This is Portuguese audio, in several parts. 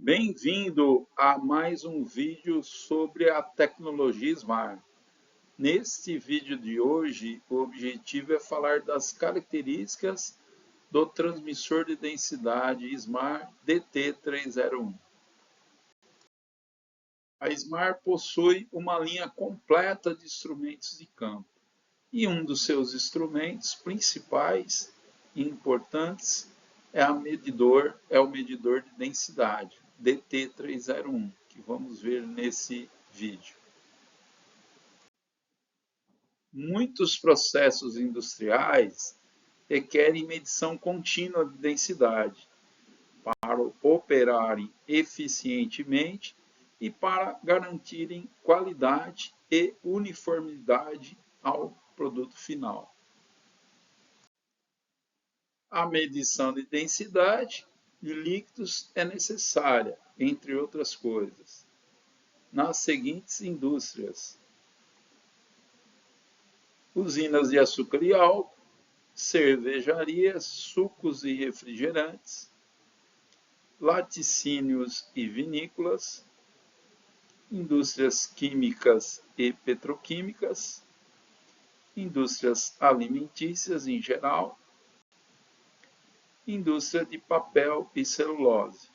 Bem-vindo a mais um vídeo sobre a tecnologia Smart. Neste vídeo de hoje, o objetivo é falar das características do transmissor de densidade Smart DT301. A Smart possui uma linha completa de instrumentos de campo e um dos seus instrumentos principais e importantes é o medidor de densidade, DT301, que vamos ver nesse vídeo. Muitos processos industriais requerem medição contínua de densidade para operarem eficientemente e para garantirem qualidade e uniformidade ao produto final. A medição de densidade de líquidos é necessária, entre outras coisas, nas seguintes indústrias: usinas de açúcar e álcool, cervejarias, sucos e refrigerantes, laticínios e vinícolas, indústrias químicas e petroquímicas, indústrias alimentícias em geral, indústria de papel e celulose,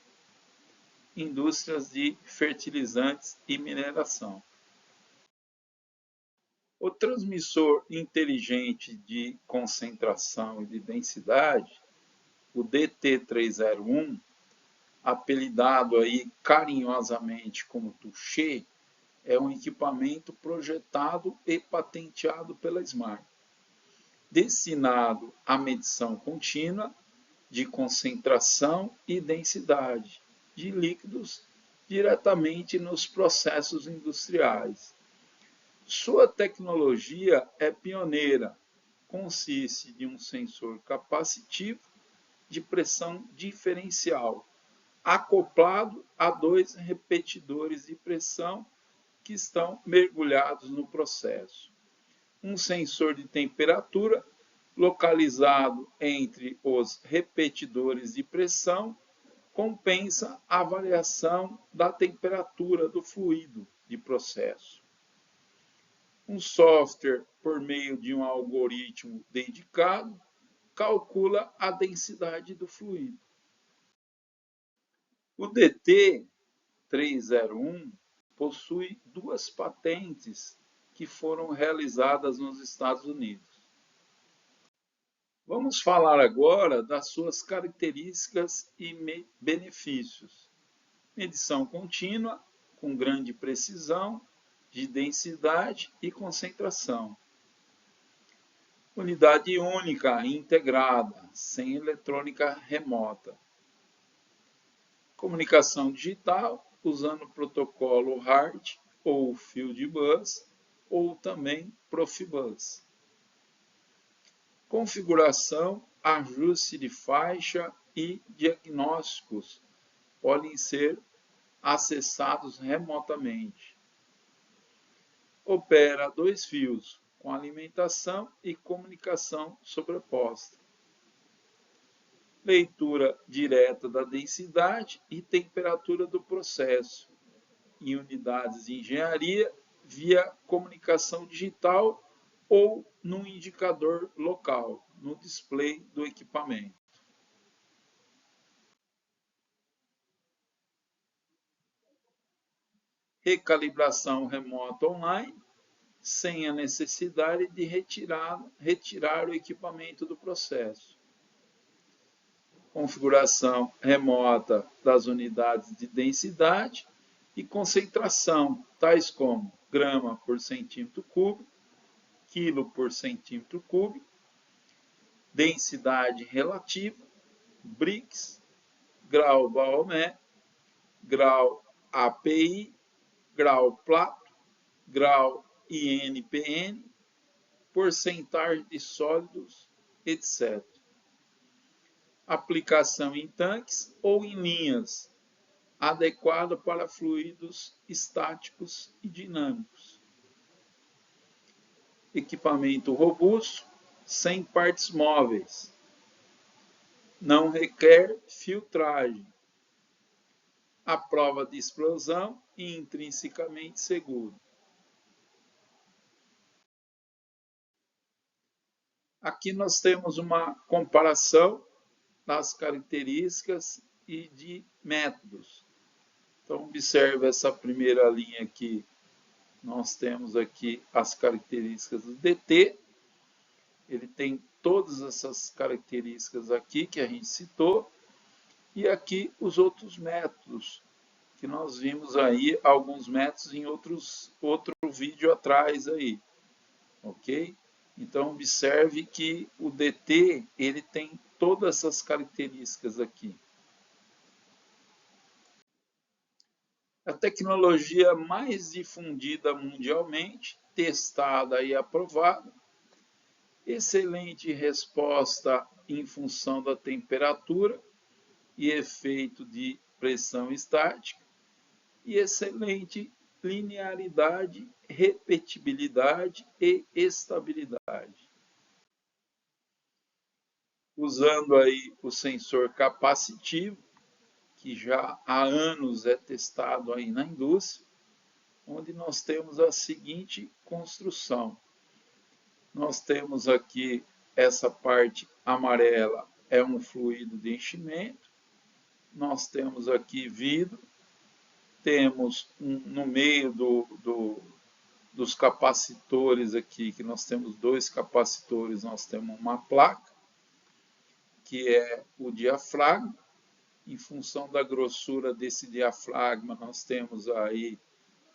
indústrias de fertilizantes e mineração. O transmissor inteligente de concentração e de densidade, o DT301, apelidado aí carinhosamente como Touché, é um equipamento projetado e patenteado pela Smart, destinado à medição contínua de concentração e densidade de líquidos diretamente nos processos industriais. Sua tecnologia é pioneira, consiste de um sensor capacitivo de pressão diferencial, acoplado a dois repetidores de pressão que estão mergulhados no processo. Um sensor de temperatura localizado entre os repetidores de pressão compensa a variação da temperatura do fluido de processo. Um software, por meio de um algoritmo dedicado, calcula a densidade do fluido. O DT301 possui duas patentes que foram realizadas nos Estados Unidos. Vamos falar agora das suas características e benefícios. Medição contínua, com grande precisão, de densidade e concentração. Unidade única e integrada, sem eletrônica remota. Comunicação digital, usando o protocolo HART ou Fieldbus, ou também Profibus. Configuração, ajuste de faixa e diagnósticos podem ser acessados remotamente. Opera a 2 fios, com alimentação e comunicação sobreposta. Leitura direta da densidade e temperatura do processo, em unidades de engenharia, via comunicação digital ou no indicador local, no display do equipamento. Recalibração remota online, sem a necessidade de retirar o equipamento do processo. Configuração remota das unidades de densidade e concentração, tais como grama por centímetro cúbico, quilo por centímetro cúbico, densidade relativa, Brix, grau Baomé, grau API, grau Plato, grau INPN, porcentagem de sólidos, etc. Aplicação em tanques ou em linhas, adequada para fluidos estáticos e dinâmicos. Equipamento robusto, sem partes móveis. Não requer filtragem. à prova de explosão e intrinsecamente seguro. Aqui nós temos uma comparação das características e de métodos. Então, observe essa primeira linha aqui. Nós temos aqui as características do DT. Ele tem todas essas características aqui que a gente citou. E aqui os outros métodos, que nós vimos aí alguns métodos em outro vídeo atrás aí. Ok? Então, observe que o DT ele tem todas essas características aqui. A tecnologia mais difundida mundialmente, testada e aprovada, excelente resposta em função da temperatura e efeito de pressão estática, e excelente linearidade, repetibilidade e estabilidade. Usando aí o sensor capacitivo, que já há anos é testado aí na indústria, onde nós temos a seguinte construção. Nós temos aqui essa parte amarela, é um fluido de enchimento. Nós temos aqui vidro, temos no meio dos capacitores aqui, que nós temos dois capacitores, nós temos uma placa, que é o diafragma. Em função da grossura desse diafragma, nós temos aí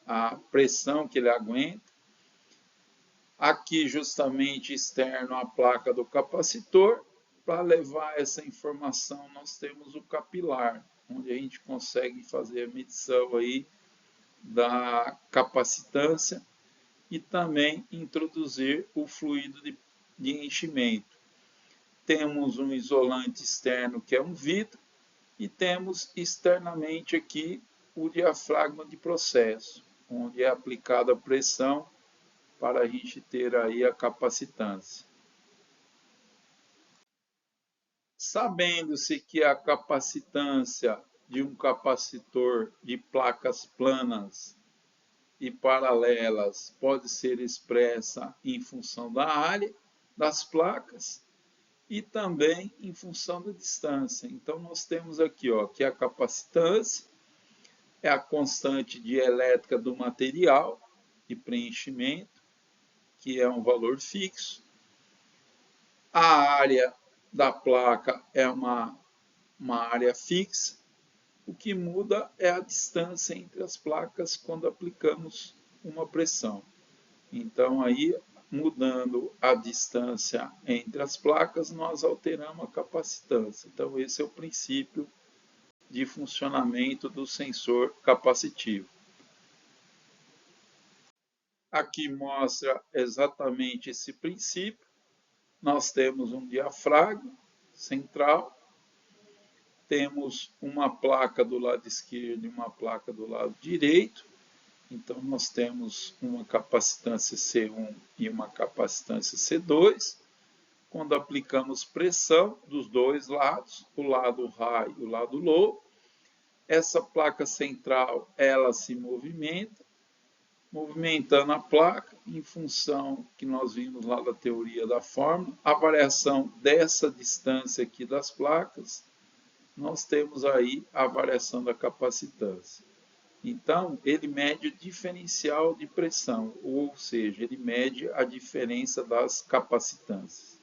a pressão que ele aguenta. Aqui, justamente externo, a placa do capacitor. Para levar essa informação, nós temos o capilar, onde a gente consegue fazer a medição aí da capacitância e também introduzir o fluido de enchimento. Temos um isolante externo, que é um vidro, e temos externamente aqui o diafragma de processo, onde é aplicada a pressão para a gente ter aí a capacitância. Sabendo-se que a capacitância de um capacitor de placas planas e paralelas pode ser expressa em função da área das placas, e também em função da distância. Então, nós temos aqui que a capacitância é a constante dielétrica do material de preenchimento, que é um valor fixo. A área da placa é uma área fixa. O que muda é a distância entre as placas quando aplicamos uma pressão. Então, aí, mudando a distância entre as placas, nós alteramos a capacitância. Então, esse é o princípio de funcionamento do sensor capacitivo. Aqui mostra exatamente esse princípio. Nós temos um diafragma central, temos uma placa do lado esquerdo e uma placa do lado direito. Então, nós temos uma capacitância C1 e uma capacitância C2. Quando aplicamos pressão dos dois lados, o lado high e o lado low, essa placa central ela se movimenta, movimentando a placa em função que nós vimos lá da teoria da fórmula, a variação dessa distância aqui das placas, nós temos aí a variação da capacitância. Então, ele mede o diferencial de pressão, ou seja, ele mede a diferença das capacitâncias.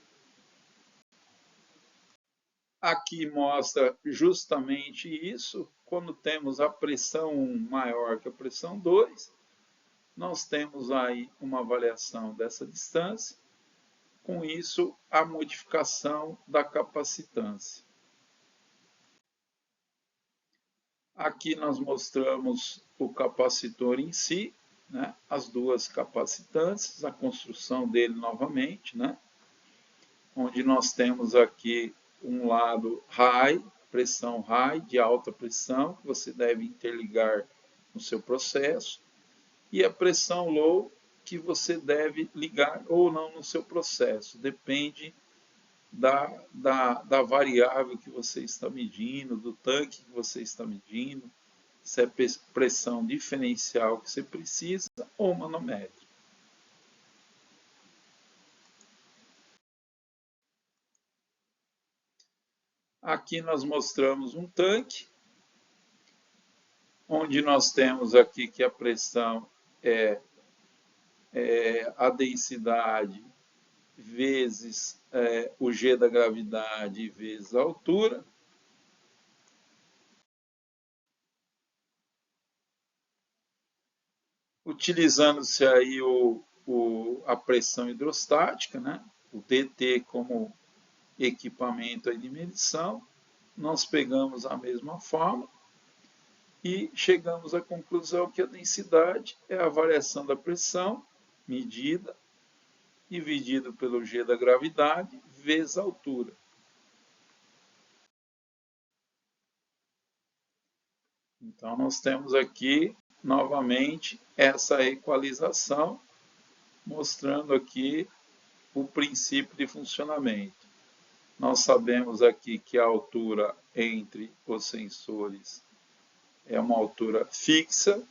Aqui mostra justamente isso. Quando temos a pressão 1 maior que a pressão 2, nós temos aí uma variação dessa distância. Com isso, a modificação da capacitância. Aqui nós mostramos o capacitor em si, né? As duas capacitâncias, a construção dele novamente, né? Onde nós temos aqui um lado high, pressão high, de alta pressão, que você deve interligar no seu processo, e a pressão low, que você deve ligar ou não no seu processo, depende da variável que você está medindo, do tanque que você está medindo, se é pressão diferencial que você precisa ou manométrica. Aqui nós mostramos um tanque, onde nós temos aqui que a pressão é a densidade vezes o G da gravidade vezes a altura. Utilizando-se aí a pressão hidrostática, né? O DT como equipamento aí de medição, nós pegamos a mesma fórmula e chegamos à conclusão que a densidade é a variação da pressão medida dividido pelo G da gravidade vezes a altura. Então, nós temos aqui, novamente, essa equalização, mostrando aqui o princípio de funcionamento. Nós sabemos aqui que a altura entre os sensores é uma altura fixa,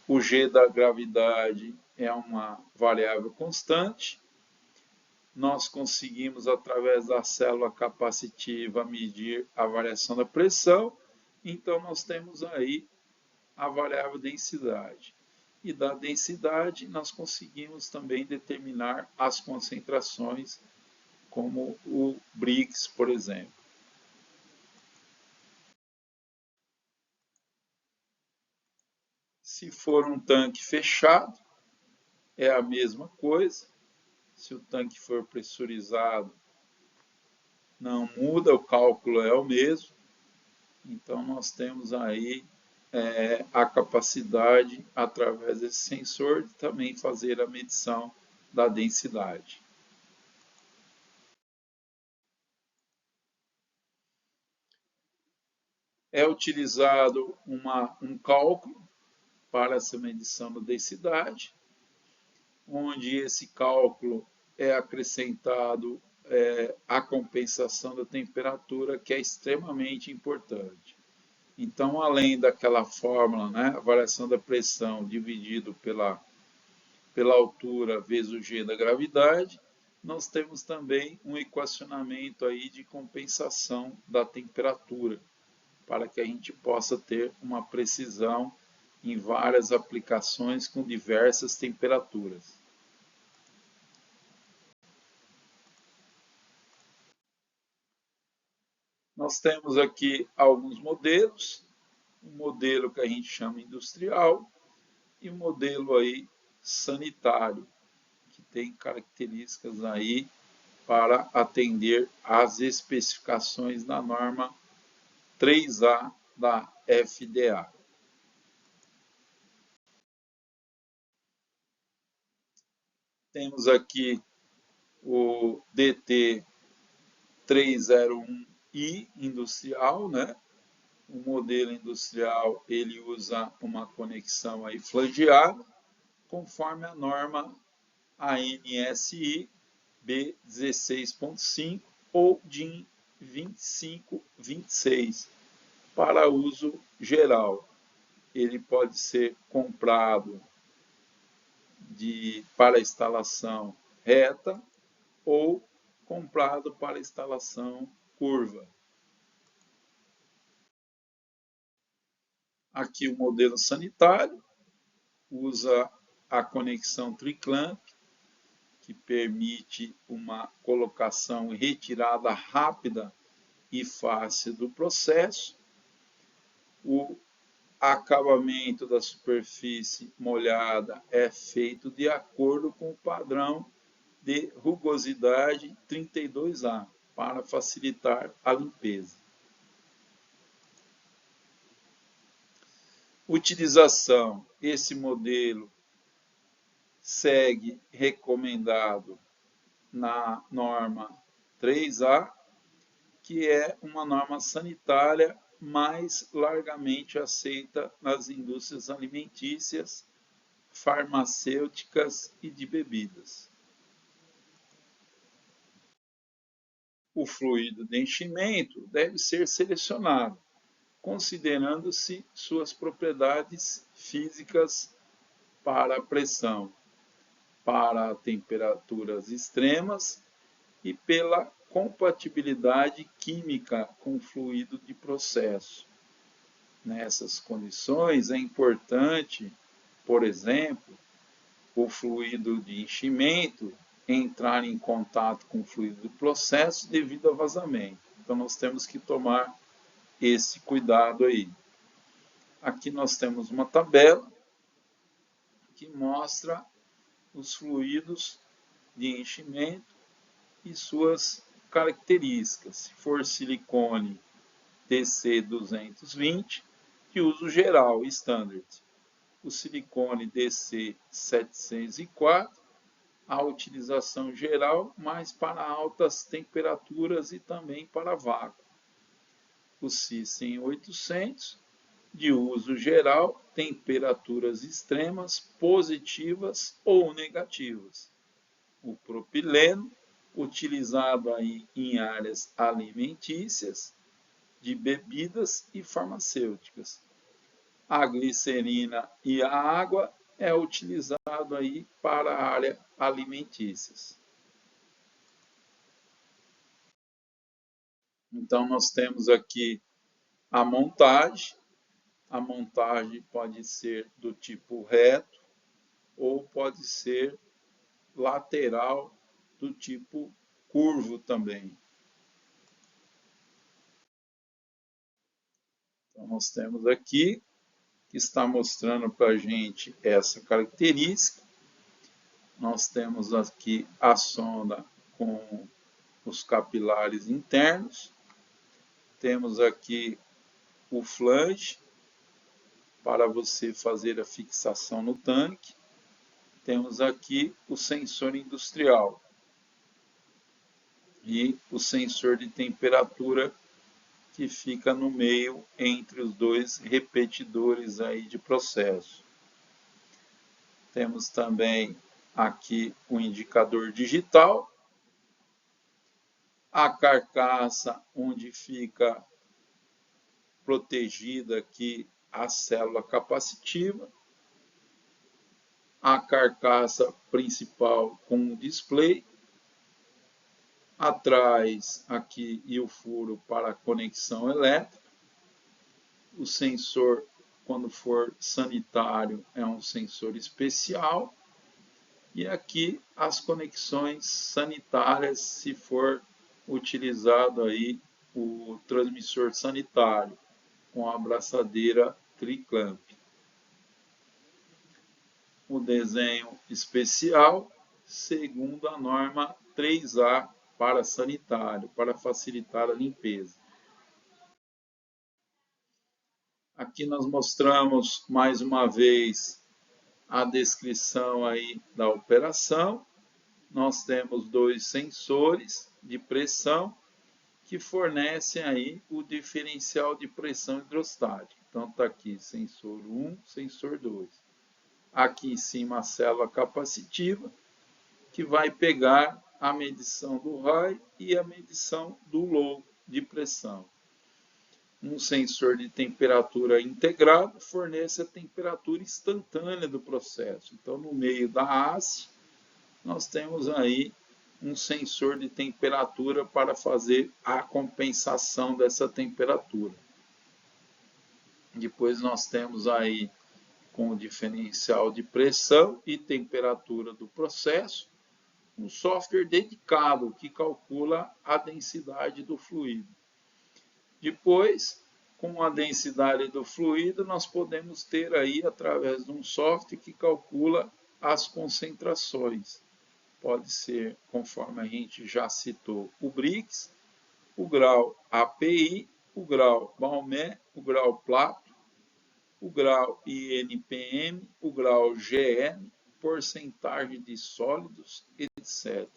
o G da gravidade é uma variável constante. Nós conseguimos, através da célula capacitiva, medir a variação da pressão. Então, nós temos aí a variável densidade. E da densidade, nós conseguimos também determinar as concentrações, como o Brix, por exemplo. Se for um tanque fechado, é a mesma coisa. Se o tanque for pressurizado, não muda, o cálculo é o mesmo. Então, nós temos aí a capacidade, através desse sensor, de também fazer a medição da densidade. É utilizado um cálculo para essa medição da densidade, onde esse cálculo é acrescentado a compensação da temperatura, que é extremamente importante. Então, além daquela fórmula, né, a variação da pressão dividido pela altura vezes o G da gravidade, nós temos também um equacionamento aí de compensação da temperatura, para que a gente possa ter uma precisão em várias aplicações com diversas temperaturas. Nós temos aqui alguns modelos, um modelo que a gente chama industrial e um modelo aí sanitário, que tem características aí para atender às especificações da norma 3A da FDA. Temos aqui o DT 301I industrial, né? O modelo industrial ele usa uma conexão aí flangeada, conforme a norma ANSI B16.5 ou DIN 2526 para uso geral. Ele pode ser comprado para instalação reta ou comprado para instalação curva. Aqui o modelo sanitário usa a conexão triclamp, que permite uma colocação e retirada rápida e fácil do processo. O acabamento da superfície molhada é feito de acordo com o padrão de rugosidade 32A, para facilitar a limpeza. Utilização: esse modelo segue recomendado na norma 3A, que é uma norma sanitária mais largamente aceita nas indústrias alimentícias, farmacêuticas e de bebidas. O fluido de enchimento deve ser selecionado. considerando-se suas propriedades físicas para a pressão, para temperaturas extremas e pela compatibilidade química com o fluido de processo. Nessas condições, é importante, por exemplo, o fluido de enchimento entrar em contato com o fluido do processo devido a vazamento. Então, nós temos que tomar esse cuidado aí. Aqui nós temos uma tabela que mostra os fluidos de enchimento e suas características. Se for silicone DC220, de uso geral, standard. O silicone DC704, a utilização geral, mas para altas temperaturas e também para vácuo. O CISEM 800, de uso geral, temperaturas extremas, positivas ou negativas. O propileno, utilizado aí em áreas alimentícias, de bebidas e farmacêuticas. A glicerina e a água é utilizado aí para a área alimentícias. Então, nós temos aqui a montagem. A montagem pode ser do tipo reto ou pode ser lateral do tipo curvo também. Então, nós temos aqui que está mostrando para a gente essa característica. Nós temos aqui a sonda com os capilares internos. Temos aqui o flange para você fazer a fixação no tanque. Temos aqui o sensor industrial e o sensor de temperatura que fica no meio entre os dois repetidores aí de processo. Temos também aqui o indicador digital, a carcaça onde fica protegida aqui a célula capacitiva, a carcaça principal com o display, atrás aqui e o furo para a conexão elétrica, o sensor quando for sanitário é um sensor especial, e aqui as conexões sanitárias se for utilizado aí o transmissor sanitário com a abraçadeira triclamp. O desenho especial segundo a norma 3A para sanitário, para facilitar a limpeza. Aqui nós mostramos mais uma vez a descrição aí da operação. Nós temos dois sensores de pressão que fornecem aí o diferencial de pressão hidrostática. Então está aqui sensor 1, sensor 2. Aqui em cima a célula capacitiva, que vai pegar a medição do high e a medição do low de pressão. Um sensor de temperatura integrado fornece a temperatura instantânea do processo. Então, no meio da haste, nós temos aí um sensor de temperatura para fazer a compensação dessa temperatura. Depois nós temos aí com o diferencial de pressão e temperatura do processo, um software dedicado que calcula a densidade do fluido. Depois, com a densidade do fluido, nós podemos ter aí, através de um software que calcula as concentrações. Pode ser, conforme a gente já citou, o Brix, o grau API, o grau Balmer, o grau Plato, o grau INPM, o grau GM, porcentagem de sólidos, etc.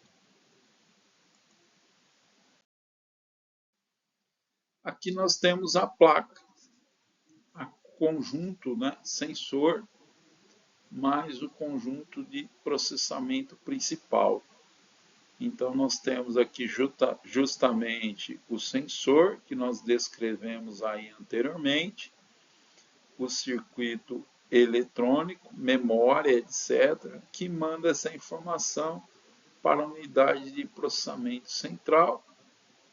Aqui nós temos a placa, o conjunto, né, sensor, mais o conjunto de processamento principal. Então, nós temos aqui justamente o sensor, que nós descrevemos aí anteriormente, o circuito eletrônico, memória, etc., que manda essa informação para a unidade de processamento central,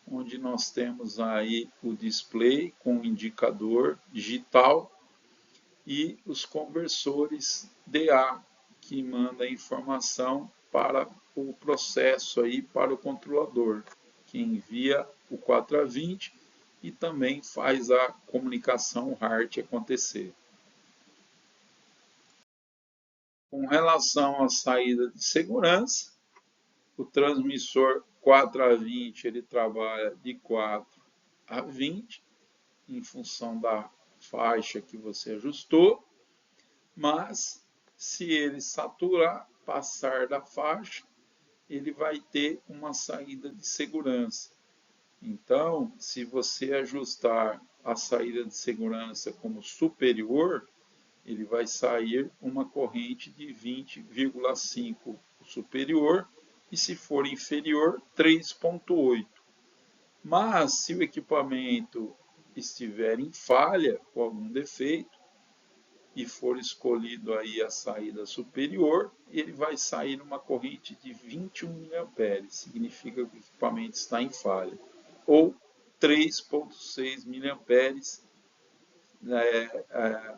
onde nós temos aí o display com o indicador digital e os conversores DA, que manda a informação para o processo aí para o controlador, que envia o 4 a 20 e também faz a comunicação HART acontecer. Com relação à saída de segurança, o transmissor 4 a 20 ele trabalha de 4 a 20 em função da faixa que você ajustou, mas se ele saturar, passar da faixa, ele vai ter uma saída de segurança. Então, se você ajustar a saída de segurança como superior, ele vai sair uma corrente de 20,5 superior e se for inferior, 3,8. Mas se o equipamento estiver em falha, com algum defeito, e for escolhido aí a saída superior, ele vai sair uma corrente de 21 mA, significa que o equipamento está em falha, ou 3,6 mA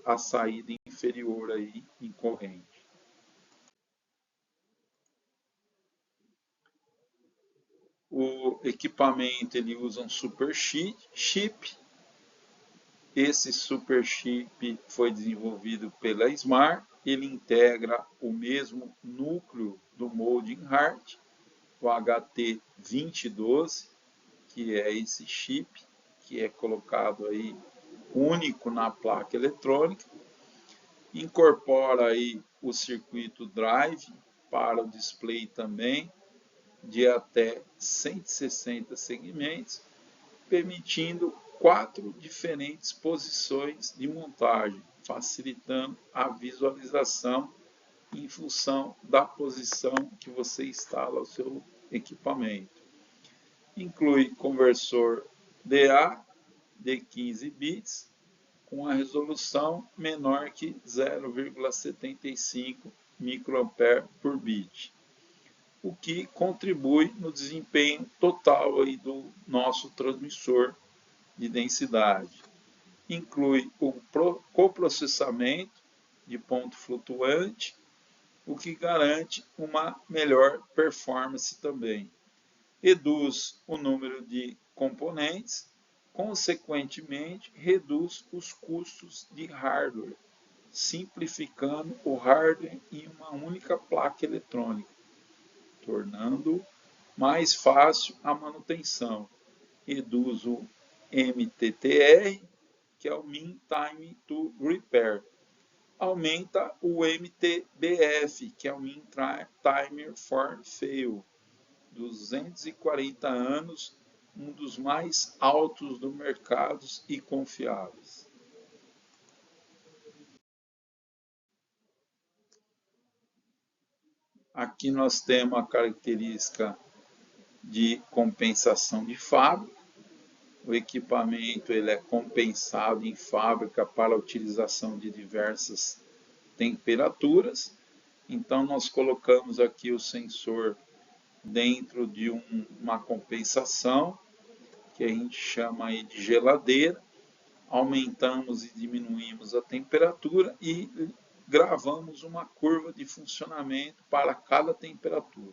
a saída inferior aí em corrente. O equipamento ele usa um super chip. Esse super chip foi desenvolvido pela Smart. Ele integra o mesmo núcleo do Molding Heart, o HT2012, que é esse chip que é colocado aí único na placa eletrônica. Incorpora aí o circuito drive para o display também, de até 160 segmentos, permitindo 4 diferentes posições de montagem, facilitando a visualização em função da posição que você instala o seu equipamento. Inclui conversor DA de 15 bits, com a resolução menor que 0,75 microampere por bit, o que contribui no desempenho total aí do nosso transmissor de densidade. Inclui o coprocessamento de ponto flutuante, o que garante uma melhor performance também. Reduz o número de componentes, consequentemente, reduz os custos de hardware, simplificando o hardware em uma única placa eletrônica, tornando mais fácil a manutenção. Reduz o MTTR, que é o Mean Time to Repair. Aumenta o MTBF, que é o Mean Time for Fail. 240 anos, um dos mais altos do mercado e confiáveis. Aqui nós temos a característica de compensação de fábrica. O equipamento ele é compensado em fábrica para a utilização de diversas temperaturas. Então, nós colocamos aqui o sensor dentro de uma compensação, que a gente chama aí de geladeira. Aumentamos e diminuímos a temperatura e gravamos uma curva de funcionamento para cada temperatura.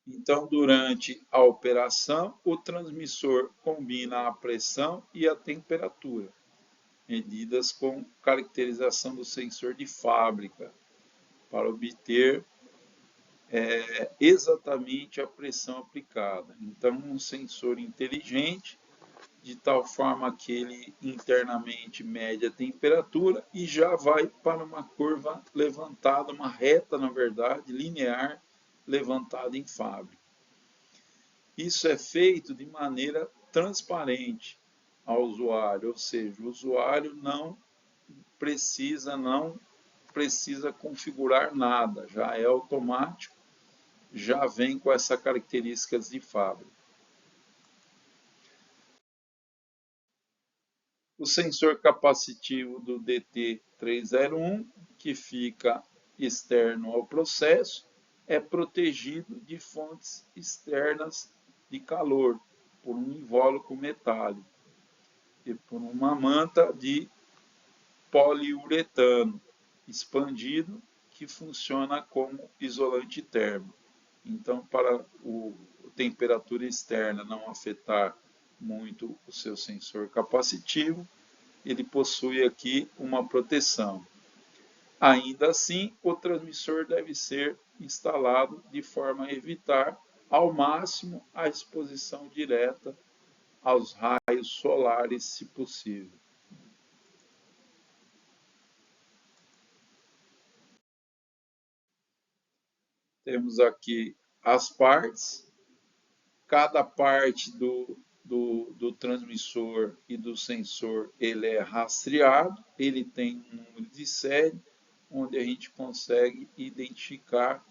Então, durante a operação, o transmissor combina a pressão e a temperatura, medidas com caracterização do sensor de fábrica, para obter exatamente a pressão aplicada. Então, um sensor inteligente, de tal forma que ele internamente mede a temperatura e já vai para uma curva levantada, uma reta, na verdade, linear, levantada em fábrica. Isso é feito de maneira transparente ao usuário, ou seja, o usuário não precisa, não precisa configurar nada, já é automático, já vem com essas características de fábrica. O sensor capacitivo do DT301, que fica externo ao processo, é protegido de fontes externas de calor por um invólucro metálico e por uma manta de poliuretano expandido que funciona como isolante térmico. Então, para a temperatura externa não afetar muito o seu sensor capacitivo, ele possui aqui uma proteção. Ainda assim, o transmissor deve ser instalado de forma a evitar ao máximo a exposição direta aos raios solares, se possível. Temos aqui as partes. Cada parte do transmissor e do sensor ele é rastreado, ele tem um número de série, onde a gente consegue identificar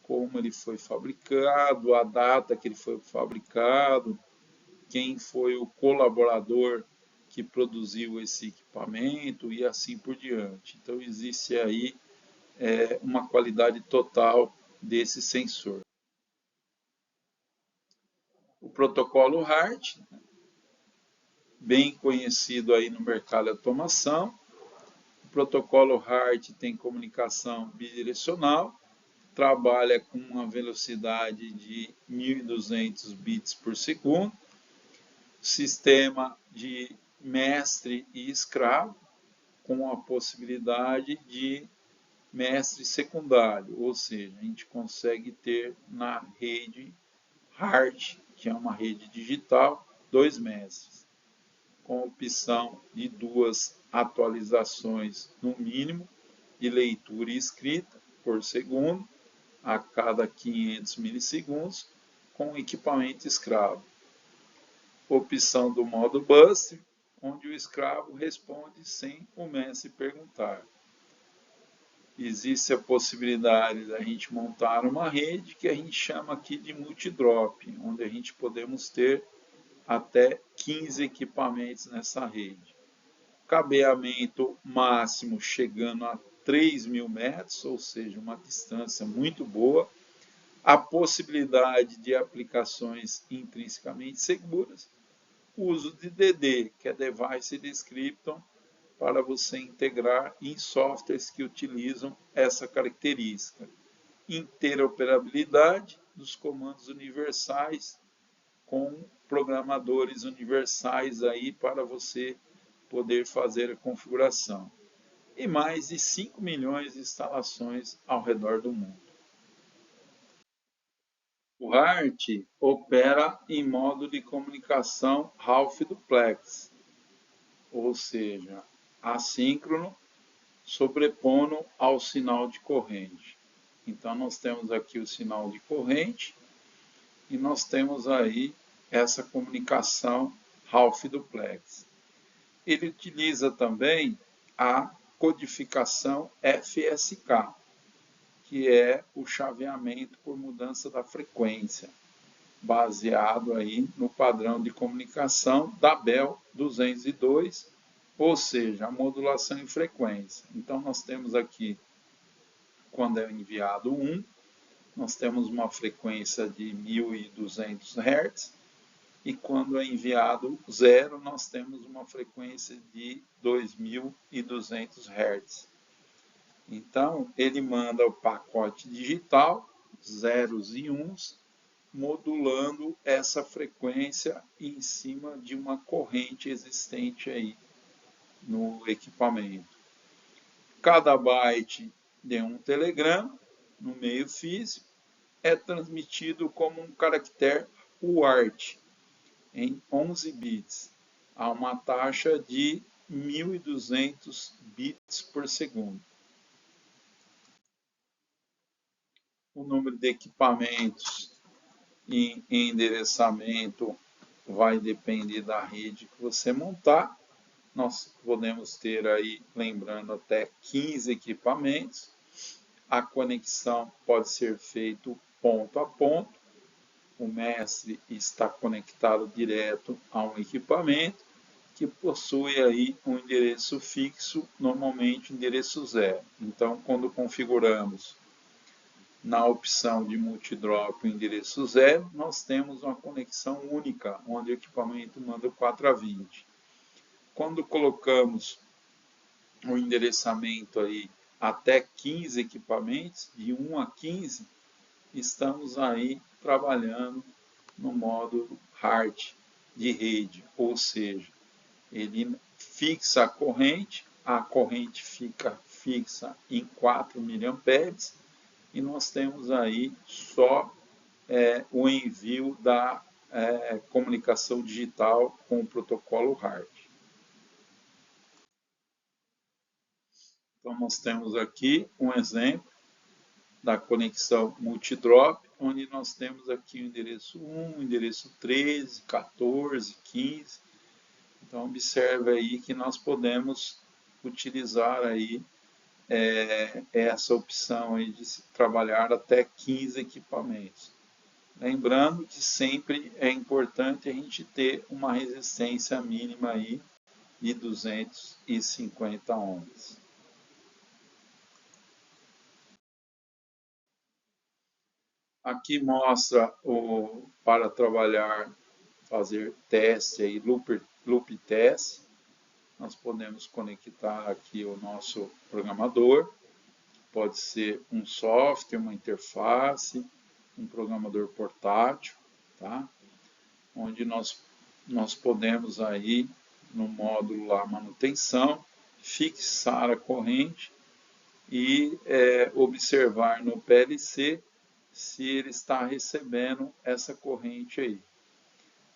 como ele foi fabricado, a data que ele foi fabricado, quem foi o colaborador que produziu esse equipamento e assim por diante. Então, existe aí uma qualidade total desse sensor. O protocolo HART, bem conhecido aí no mercado de automação. O protocolo HART tem comunicação bidirecional, trabalha com uma velocidade de 1.200 bits por segundo, sistema de mestre e escravo, com a possibilidade de mestre secundário, ou seja, a gente consegue ter na rede HART, que é uma rede digital, 2 mestres, com opção de 2 atualizações no mínimo de leitura e escrita por segundo, a cada 500 milissegundos, com equipamento escravo. Opção do modo Buster, onde o escravo responde sem o mestre perguntar. Existe a possibilidade da gente montar uma rede que a gente chama aqui de multidrop, onde a gente podemos ter até 15 equipamentos nessa rede. Cabeamento máximo chegando a 3.000 metros, ou seja, uma distância muito boa. A possibilidade de aplicações intrinsecamente seguras. Uso de DD, que é Device Description, para você integrar em softwares que utilizam essa característica. Interoperabilidade dos comandos universais com programadores universais aí para você poder fazer a configuração. E mais de 5 milhões de instalações ao redor do mundo. O HART opera em modo de comunicação Half Duplex, ou seja, assíncrono, sobrepondo ao sinal de corrente. Então, nós temos aqui o sinal de corrente e nós temos aí essa comunicação Half Duplex. Ele utiliza também a codificação FSK, que é o chaveamento por mudança da frequência, baseado aí no padrão de comunicação da Bell 202, ou seja, a modulação em frequência. Então, nós temos aqui, quando é enviado 1, nós temos uma frequência de 1.200 Hz, e quando é enviado 0, nós temos uma frequência de 2.200 Hz. Então, ele manda o pacote digital, zeros e uns, modulando essa frequência em cima de uma corrente existente aí no equipamento. Cada byte de um telegrama, no meio físico, é transmitido como um caractere UART, em 11 bits, a uma taxa de 1.200 bits por segundo. O número de equipamentos e endereçamento vai depender da rede que você montar. nós podemos ter aí, lembrando, até 15 equipamentos. A conexão pode ser feita ponto a ponto. O mestre está conectado direto a um equipamento que possui aí um endereço fixo, normalmente endereço 0. Então, quando configuramos na opção de multidrop o endereço 0, nós temos uma conexão única, onde o equipamento manda 4 a 20. Quando colocamos o endereçamento aí até 15 equipamentos, de 1 a 15, estamos aí trabalhando no módulo hard de rede, ou seja, ele fixa a corrente fica fixa em 4 mA e nós temos aí só o envio da comunicação digital com o protocolo hard. Então, nós temos aqui um exemplo da conexão multidrop, onde nós temos aqui o endereço 1, o endereço 13, 14, 15. Então, observe aí que nós podemos utilizar aí essa opção aí de se trabalhar até 15 equipamentos. Lembrando que sempre é importante a gente ter uma resistência mínima aí de 250 ohms. Aqui mostra para trabalhar, fazer teste aí, loop test. Nós podemos conectar aqui o nosso programador. Pode ser um software, uma interface, um programador portátil, tá? Onde nós podemos aí, no módulo lá, manutenção, fixar a corrente e observar no PLC se ele está recebendo essa corrente aí.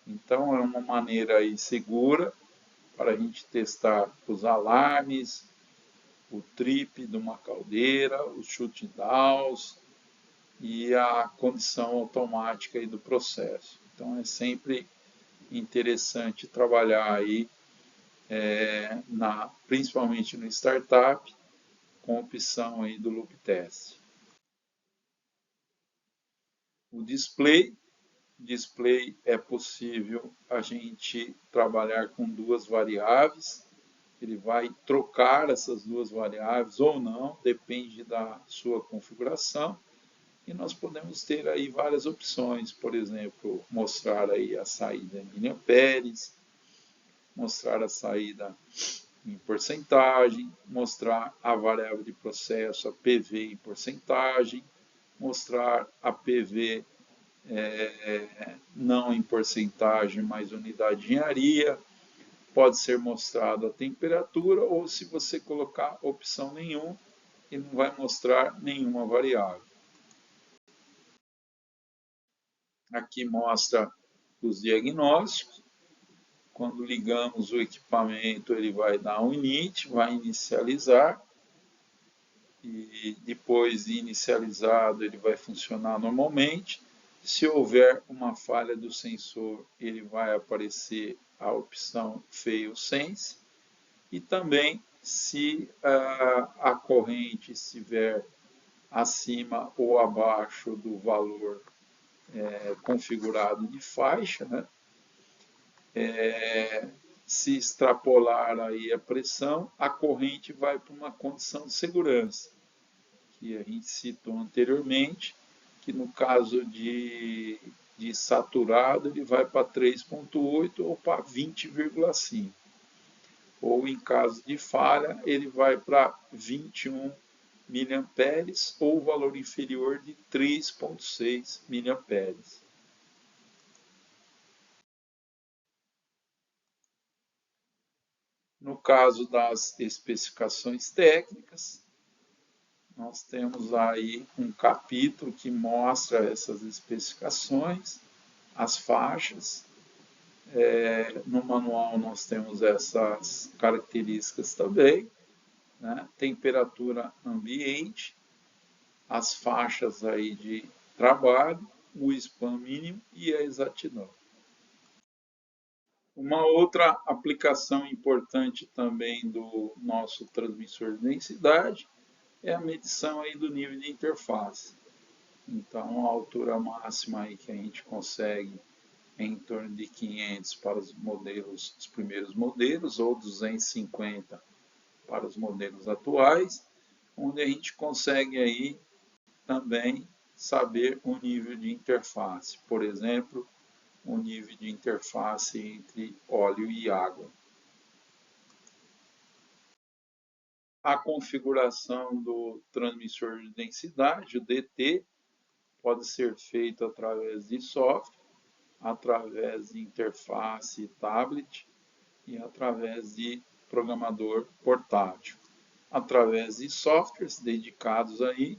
Então, é uma maneira aí segura para a gente testar os alarmes, o trip de uma caldeira, os shutdowns e a condição automática aí do processo. Então, é sempre interessante trabalhar aí, principalmente no startup, com a opção aí do loop test. O display é possível a gente trabalhar com duas variáveis. Ele vai trocar essas duas variáveis ou não, depende da sua configuração. E nós podemos ter aí várias opções, por exemplo, mostrar aí a saída em miliamperes, mostrar a saída em porcentagem, mostrar a variável de processo, a PV em porcentagem, mostrar a PV não em porcentagem, mas unidade de engenharia. Pode ser mostrado a temperatura ou se você colocar opção nenhuma, ele não vai mostrar nenhuma variável. Aqui mostra os diagnósticos. Quando ligamos o equipamento, ele vai dar um init, vai inicializar. E depois de inicializado, ele vai funcionar normalmente. Se houver uma falha do sensor, ele vai aparecer a opção Fail Sense. E também, se a corrente estiver acima ou abaixo do valor configurado de faixa, né? Se extrapolar aí a pressão, a corrente vai para uma condição de segurança, que a gente citou anteriormente, que no caso de saturado, ele vai para 3,8 ou para 20,5. Ou em caso de falha, ele vai para 21 miliamperes ou valor inferior de 3,6 miliamperes. No caso das especificações técnicas, nós temos aí um capítulo que mostra essas especificações, as faixas. No manual nós temos essas características também, né? Temperatura ambiente, as faixas aí de trabalho, o span mínimo e a exatidão. Uma outra aplicação importante também do nosso transmissor de densidade é a medição aí do nível de interface. Então, a altura máxima aí que a gente consegue é em torno de 500 para os modelos, os primeiros modelos, ou 250 para os modelos atuais, onde a gente consegue aí também saber o nível de interface. Por exemplo, o nível de interface entre óleo e água. A configuração do transmissor de densidade, o DT, pode ser feita através de software, através de interface tablet e através de programador portátil. Através de softwares dedicados aí,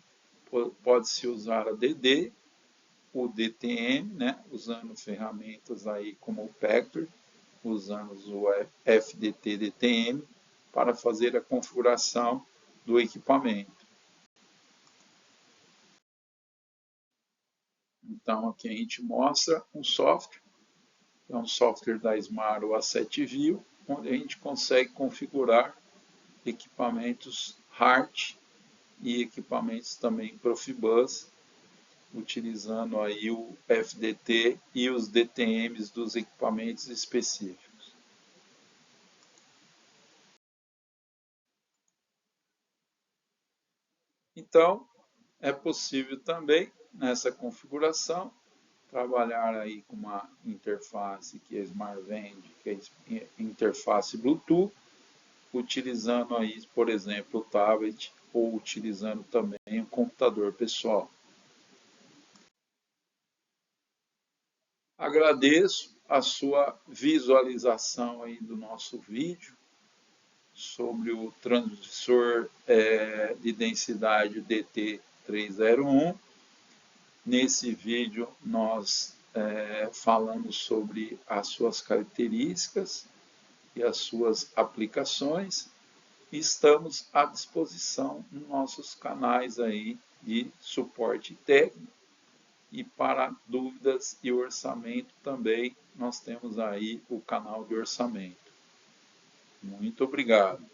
pode-se usar a DD, o DTM, né, usando ferramentas aí como o Pactor, usando o FDT DTM para fazer a configuração do equipamento. Então, aqui a gente mostra um software, é um software da Smart A7View, onde a gente consegue configurar equipamentos HART e equipamentos também Profibus, utilizando aí o FDT e os DTMs dos equipamentos específicos. Então, é possível também, nessa configuração, trabalhar aí com uma interface que a Smart vende, que é interface Bluetooth, utilizando aí, por exemplo, o tablet ou utilizando também o computador pessoal. Agradeço a sua visualização aí do nosso vídeo sobre o transmissor de densidade DT301. Nesse vídeo nós falamos sobre as suas características e as suas aplicações. Estamos à disposição nos nossos canais aí de suporte técnico e para dúvidas e orçamento também nós temos aí o canal de orçamento. Muito obrigado.